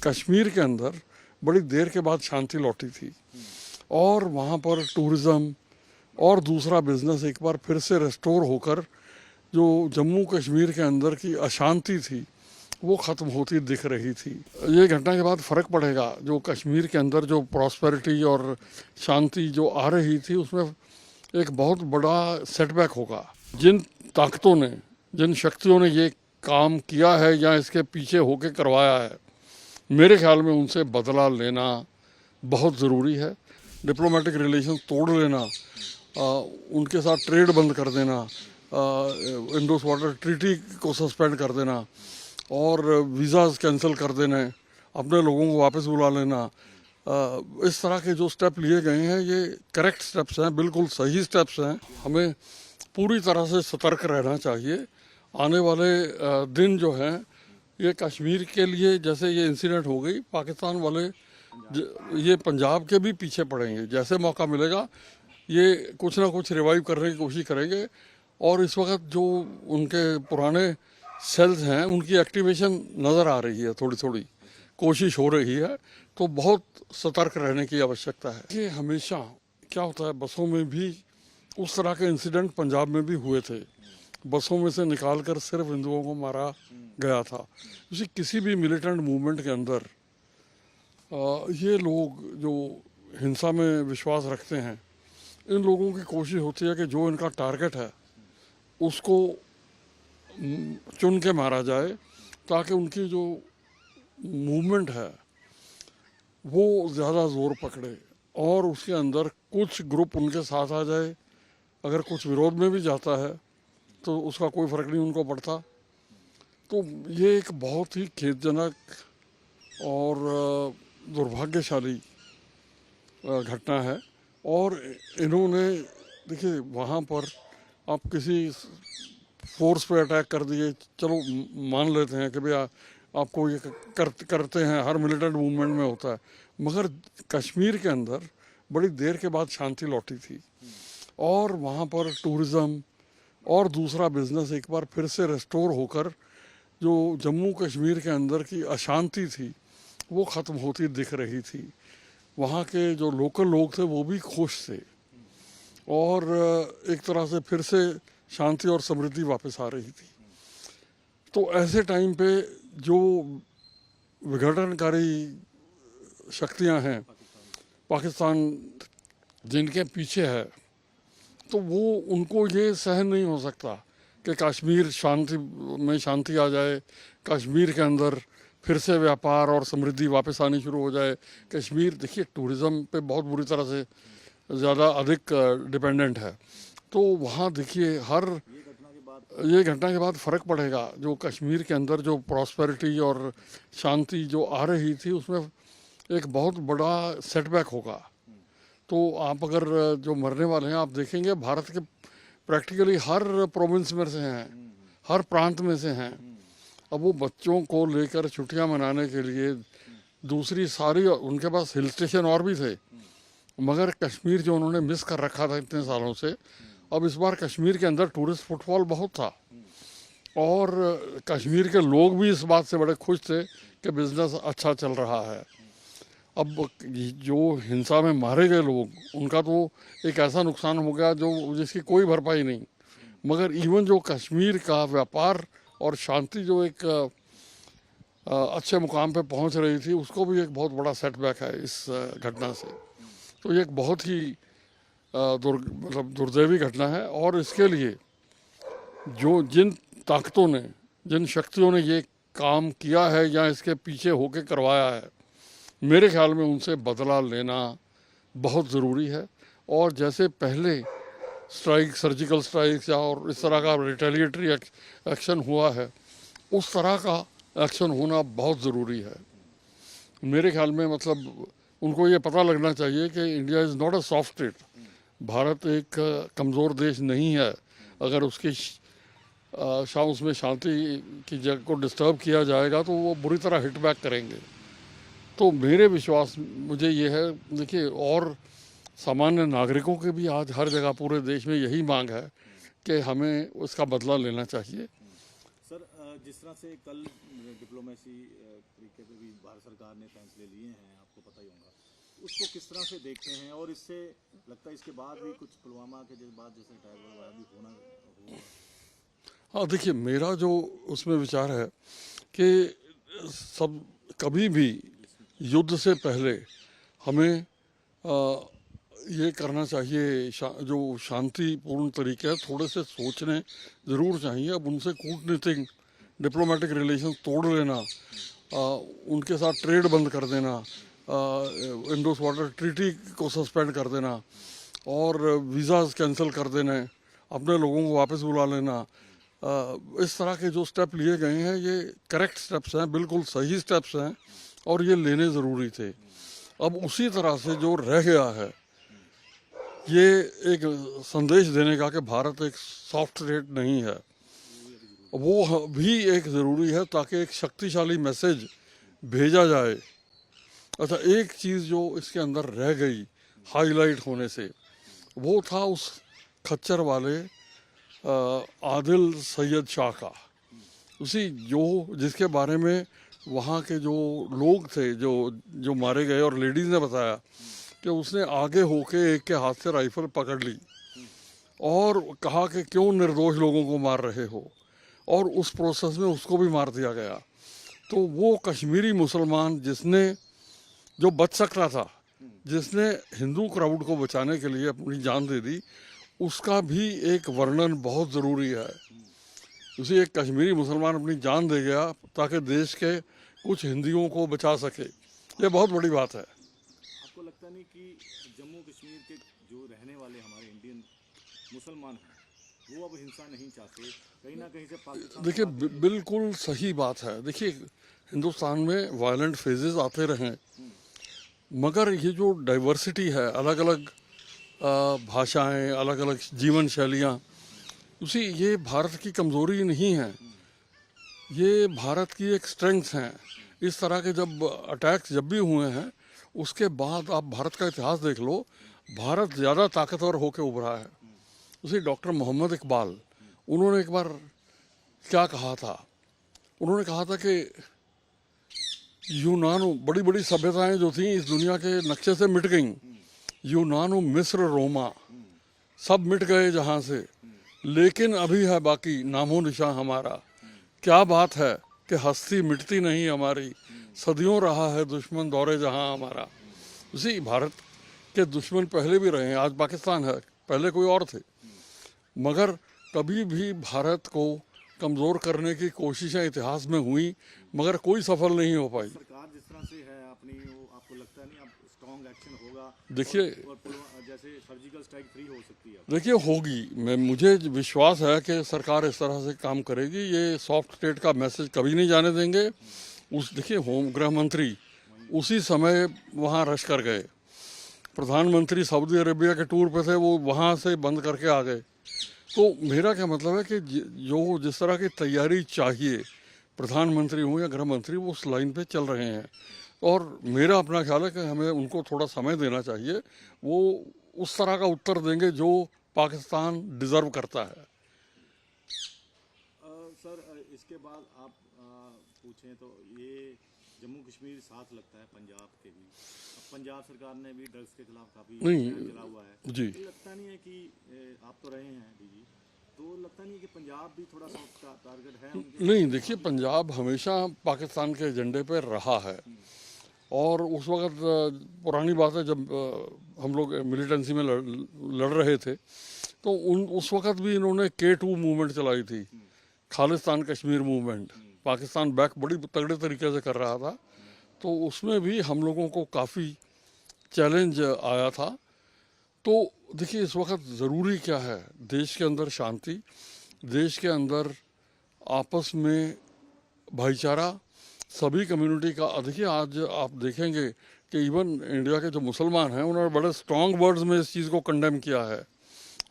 कश्मीर के अंदर बड़ी देर के बाद शांति लौटी थी और वहाँ पर टूरिज़्म और दूसरा बिजनेस एक बार फिर से रेस्टोर होकर जो जम्मू कश्मीर के अंदर की अशांति थी वो ख़त्म होती दिख रही थी। ये घटना के बाद फ़र्क पड़ेगा, जो कश्मीर के अंदर जो प्रॉस्पेरिटी और शांति जो आ रही थी उसमें एक बहुत बड़ा सेटबैक होगा। जिन ताकतों ने, जिन शक्तियों ने ये काम किया है या इसके पीछे होके करवाया है, मेरे ख्याल में उनसे बदला लेना बहुत ज़रूरी है। डिप्लोमेटिक रिलेशन तोड़ लेना, उनके साथ ट्रेड बंद कर देना, इंडोस वाटर ट्रीटी को सस्पेंड कर देना और वीज़ाज कैंसिल कर देने, अपने लोगों को वापस बुला लेना, इस तरह के जो स्टेप लिए गए हैं ये करेक्ट स्टेप्स हैं, बिल्कुल सही स्टेप्स हैं। हमें पूरी तरह से सतर्क रहना चाहिए। आने वाले दिन जो हैं ये कश्मीर के लिए, जैसे ये इंसिडेंट हो गई, पाकिस्तान वाले ये पंजाब के भी पीछे पड़ेंगे। जैसे मौका मिलेगा ये कुछ ना कुछ रिवाइव करने की कोशिश करेंगे और इस वक्त जो उनके पुराने सेल्स हैं उनकी एक्टिवेशन नज़र आ रही है, थोड़ी थोड़ी कोशिश हो रही है, तो बहुत सतर्क रहने की आवश्यकता है। ये हमेशा क्या होता है, बसों में भी उस तरह के इंसिडेंट पंजाब में भी हुए थे। बसों में से निकालकर सिर्फ हिंदुओं को मारा गया था। इसी किसी भी मिलिटेंट मूवमेंट के अंदर ये लोग जो हिंसा में विश्वास रखते हैं, इन लोगों की कोशिश होती है कि जो इनका टारगेट है उसको चुन के मारा जाए ताकि उनकी जो मूवमेंट है वो ज़्यादा ज़ोर पकड़े और उसके अंदर कुछ ग्रुप उनके साथ आ जाए। अगर कुछ विरोध में भी जाता है तो उसका कोई फ़र्क नहीं उनको पड़ता। तो ये एक बहुत ही खेदजनक और दुर्भाग्यशाली घटना है। और इन्होंने, देखिए, वहाँ पर आप किसी फोर्स पे अटैक कर दिए, चलो मान लेते हैं कि भैया आपको ये करते हैं, हर मिलिटेंट मूवमेंट में होता है, मगर कश्मीर के अंदर बड़ी देर के बाद शांति लौटी थी और वहाँ पर टूरिज़्म और दूसरा बिजनेस एक बार फिर से रेस्टोर होकर जो जम्मू कश्मीर के अंदर की अशांति थी वो ख़त्म होती दिख रही थी। वहाँ के जो लोकल लोग थे वो भी खुश थे और एक तरह से फिर से शांति और समृद्धि वापस आ रही थी। तो ऐसे टाइम पे जो विघटनकारी शक्तियाँ हैं, पाकिस्तान जिनके पीछे है, तो वो उनको ये सहन नहीं हो सकता कि कश्मीर शांति आ जाए, कश्मीर के अंदर फिर से व्यापार और समृद्धि वापस आनी शुरू हो जाए। कश्मीर, देखिए, टूरिज़्म पे बहुत बुरी तरह से ज़्यादा अधिक डिपेंडेंट है, तो वहाँ देखिए ये घटना के बाद फ़र्क पड़ेगा। जो कश्मीर के अंदर जो प्रॉस्पेरिटी और शांति जो आ रही थी उसमें एक बहुत बड़ा सेटबैक होगा। तो आप अगर जो मरने वाले हैं आप देखेंगे, भारत के प्रैक्टिकली हर प्रोविंस में से हैं, हर प्रांत में से हैं। अब वो बच्चों को लेकर छुट्टियां मनाने के लिए दूसरी सारी, उनके पास हिल स्टेशन और भी थे, मगर कश्मीर जो उन्होंने मिस कर रखा था इतने सालों से, अब इस बार कश्मीर के अंदर टूरिस्ट फुटफॉल बहुत था और कश्मीर के लोग भी इस बात से बड़े खुश थे कि बिजनेस अच्छा चल रहा है। अब जो हिंसा में मारे गए लोग, उनका तो एक ऐसा नुकसान हो गया जो जिसकी कोई भरपाई नहीं, मगर इवन जो कश्मीर का व्यापार और शांति जो एक अच्छे मुकाम पे पहुंच रही थी, उसको भी एक बहुत बड़ा सेटबैक है इस घटना से। तो ये एक बहुत ही दुर्दैवी घटना है और इसके लिए जो जिन ताकतों ने, जिन शक्तियों ने ये काम किया है या इसके पीछे होके करवाया है, मेरे ख्याल में उनसे बदला लेना बहुत ज़रूरी है। और जैसे पहले स्ट्राइक, सर्जिकल स्ट्राइक्स या और इस तरह का रिटेलिएटरी एक्शन हुआ है, उस तरह का एक्शन होना बहुत ज़रूरी है मेरे ख्याल में। मतलब उनको ये पता लगना चाहिए कि India is not a soft state. Bharat एक कमज़ोर देश नहीं है। अगर उसकी उसमें शांति की जगह को डिस्टर्ब किया जाएगा तो वो बुरी तरह हिट बैक करेंगे। तो मेरे विश्वास मुझे ये है, देखिए, और सामान्य नागरिकों के भी आज हर जगह पूरे देश में यही मांग है कि हमें उसका बदला लेना चाहिए। सर, जिस तरह से कल डिप्लोमेसी तरीके पे भी भारत सरकार ने फैसले लिए हैं, आपको पता ही होगा, उसको किस तरह से देखते हैं? और इससे लगता है इसके बाद भी कुछ पुलवामा के बाद जैसे अटैक वगैरह भी होगा? हाँ, देखिए मेरा जो उसमें विचार है कि सब कभी भी युद्ध से पहले हमें ये करना चाहिए, जो शांतिपूर्ण तरीके है थोड़े से सोचने ज़रूर चाहिए। अब उनसे कूटनीतिक डिप्लोमेटिक रिलेशन तोड़ लेना, उनके साथ ट्रेड बंद कर देना, इंडोस वाटर ट्रीटी को सस्पेंड कर देना और वीज़ाज कैंसिल कर देने, अपने लोगों को वापस बुला लेना, इस तरह के जो स्टेप लिए गए हैं ये करेक्ट स्टेप्स हैं, बिल्कुल सही स्टेप्स हैं और ये लेने ज़रूरी थे। अब उसी तरह से जो रह गया है ये एक संदेश देने का कि भारत एक सॉफ्ट स्टेट नहीं है, वो भी एक ज़रूरी है ताकि एक शक्तिशाली मैसेज भेजा जाए। अच्छा, एक चीज़ जो इसके अंदर रह गई हाईलाइट होने से, वो था उस खच्चर वाले आदिल सैयद शाह का, उसी जिसके बारे में वहाँ के जो लोग थे जो मारे गए और लेडीज़ ने बताया कि उसने आगे होके एक के हाथ से राइफल पकड़ ली और कहा कि क्यों निर्दोष लोगों को मार रहे हो, और उस प्रोसेस में उसको भी मार दिया गया। तो वो कश्मीरी मुसलमान जिसने जो बच सकता था, जिसने हिंदू क्राउड को बचाने के लिए अपनी जान दे दी, उसका भी एक वर्णन बहुत ज़रूरी है। उसी एक कश्मीरी मुसलमान अपनी जान दे गया ताकि देश के कुछ हिंदुओं को बचा सके, ये बहुत बड़ी बात है। आपको लगता नहीं कि जम्मू कश्मीर के जो रहने वाले हमारे इंडियन मुसलमान हैं वो अब हिंसा नहीं चाहते, कहीं ना कहीं से पाकिस्तान? देखिए बिल्कुल सही बात है। देखिए हिंदुस्तान में वायलेंट फेजेस आते रहे, मगर ये जो डाइवर्सिटी है, अलग अलग भाषाएं, अलग अलग जीवन शैलियाँ, उसी ये भारत की कमज़ोरी नहीं है, ये भारत की एक स्ट्रेंथ है। इस तरह के जब अटैक्स जब भी हुए हैं उसके बाद आप भारत का इतिहास देख लो, भारत ज़्यादा ताकतवर होकर उभरा है। उसी डॉक्टर मोहम्मद इकबाल, उन्होंने एक बार क्या कहा था, उन्होंने कहा था कि यूनानो, बड़ी बड़ी सभ्यताएं जो थीं इस दुनिया के नक्शे से मिट गईं, यूनानो, मिस्र, रोमा सब मिट गए जहाँ से, लेकिन अभी है बाकी नामो निशान हमारा। क्या बात है कि हस्ती मिटती नहीं हमारी, सदियों रहा है दुश्मन दौरे जहाँ हमारा। उसी भारत के दुश्मन पहले भी रहे हैं, आज पाकिस्तान है, पहले कोई और थे, मगर कभी भी भारत को कमज़ोर करने की कोशिशें इतिहास में हुई मगर कोई सफल नहीं हो पाई। सरकार जिस तरह से है अपनी, वो आपको लगता नहीं अब स्ट्रॉन्ग एक्शन होगा? देखिए जैसे सर्जिकल स्ट्राइक फ्री हो सकती है? देखिए होगी, मुझे विश्वास है कि सरकार इस तरह से काम करेगी, ये सॉफ्ट स्टेट का मैसेज कभी नहीं जाने देंगे। देखिए होम गृह मंत्री उसी समय वहाँ रश कर गए, प्रधानमंत्री सऊदी अरेबिया के टूर पे थे, वो वहाँ से बंद करके आ गए। तो मेरा क्या मतलब है कि जो जिस तरह की तैयारी चाहिए, प्रधानमंत्री हो या गृह मंत्री, वो उस लाइन पे चल रहे हैं और मेरा अपना ख्याल है कि हमें उनको थोड़ा समय देना चाहिए, वो उस तरह का उत्तर देंगे जो पाकिस्तान डिज़र्व करता है। सर इसके बाद आप पूछें तो ये जम्मू कश्मीर साथ लगता है पंजाब के भी, पंजाब सरकार ने भी ड्रग्स के खिलाफ काफ़ी चला हुआ है जी। लगता नहीं है कि आप तो रहे हैं डीजी, तो लगता नहीं है कि पंजाब भी थोड़ा सा टारगेट है उनके? नहीं, देखिए पंजाब हमेशा पाकिस्तान के एजेंडे पर रहा है और उस वक़्त पुरानी बात है जब हम लोग मिलिटेंसी में लड़ रहे थे तो उस वक़्त भी इन्होंने K2 मूवमेंट चलाई थी, खालिस्तान कश्मीर मूवमेंट, पाकिस्तान बैक बड़ी तगड़े तरीके से कर रहा था, तो उसमें भी हम लोगों को काफ़ी चैलेंज आया था। तो देखिए इस वक्त ज़रूरी क्या है, देश के अंदर शांति, देश के अंदर आपस में भाईचारा, सभी कम्युनिटी का। देखिए आज आप देखेंगे कि इवन इंडिया के जो मुसलमान हैं उन्होंने बड़े स्ट्रॉन्ग वर्ड्स में इस चीज़ को कंडेम किया है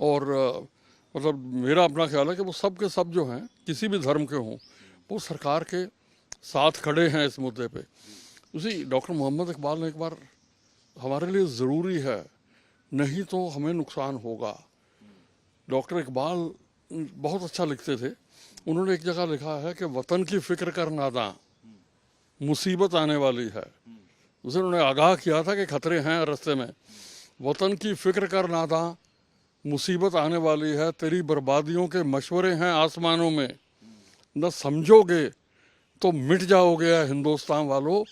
और मतलब मेरा अपना ख्याल है कि वो सब के सब जो हैं किसी भी धर्म के हों वो सरकार के साथ खड़े हैं इस मुद्दे पे। उसी डॉक्टर मोहम्मद इकबाल ने एक बार हमारे लिए ज़रूरी है, नहीं तो हमें नुकसान होगा। डॉक्टर इकबाल बहुत अच्छा लिखते थे उन्होंने एक जगह लिखा है कि वतन की फिक्र कर नादां, मुसीबत आने वाली है। उसे उन्होंने आगाह किया था कि खतरे हैं रास्ते में। वतन की फिक्र कर नादां, मुसीबत आने वाली है, तेरी बर्बादियों के मशवरे हैं आसमानों में, न समझोगे तो मिट जाओगे या हिंदुस्तान वालों,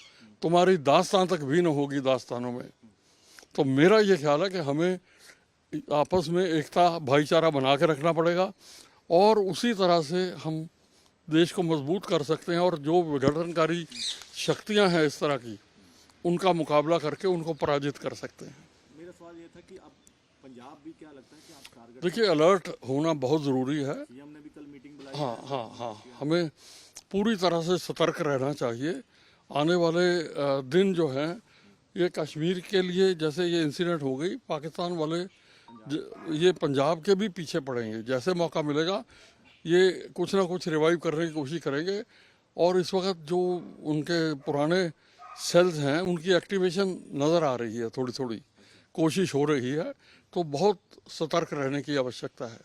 तुम्हारी दास्तान तक भी न होगी दास्तानों में। तो मेरा ये ख्याल है कि हमें आपस में एकता भाईचारा बना के रखना पड़ेगा और उसी तरह से हम देश को मजबूत कर सकते हैं और जो विघटनकारी शक्तियां हैं इस तरह की, उनका मुकाबला करके उनको पराजित कर सकते हैं। मेरा सवाल ये था कि अब पंजाब भी क्या लगता है कि आप टारगेट, देखिए, अलर्ट होना बहुत ज़रूरी है। सीएम ने भी कल मीटिंग बुलाई हाँ हाँ हाँ, हमें पूरी तरह से सतर्क रहना चाहिए। आने वाले दिन जो हैं ये कश्मीर के लिए, जैसे ये इंसिडेंट हो गई, पाकिस्तान वाले ये पंजाब के भी पीछे पड़ेंगे। जैसे मौका मिलेगा ये कुछ ना कुछ रिवाइव करने की कोशिश करेंगे और इस वक्त जो उनके पुराने सेल्स हैं उनकी एक्टिवेशन नज़र आ रही है, थोड़ी थोड़ी कोशिश हो रही है। तो बहुत सतर्क रहने की आवश्यकता है।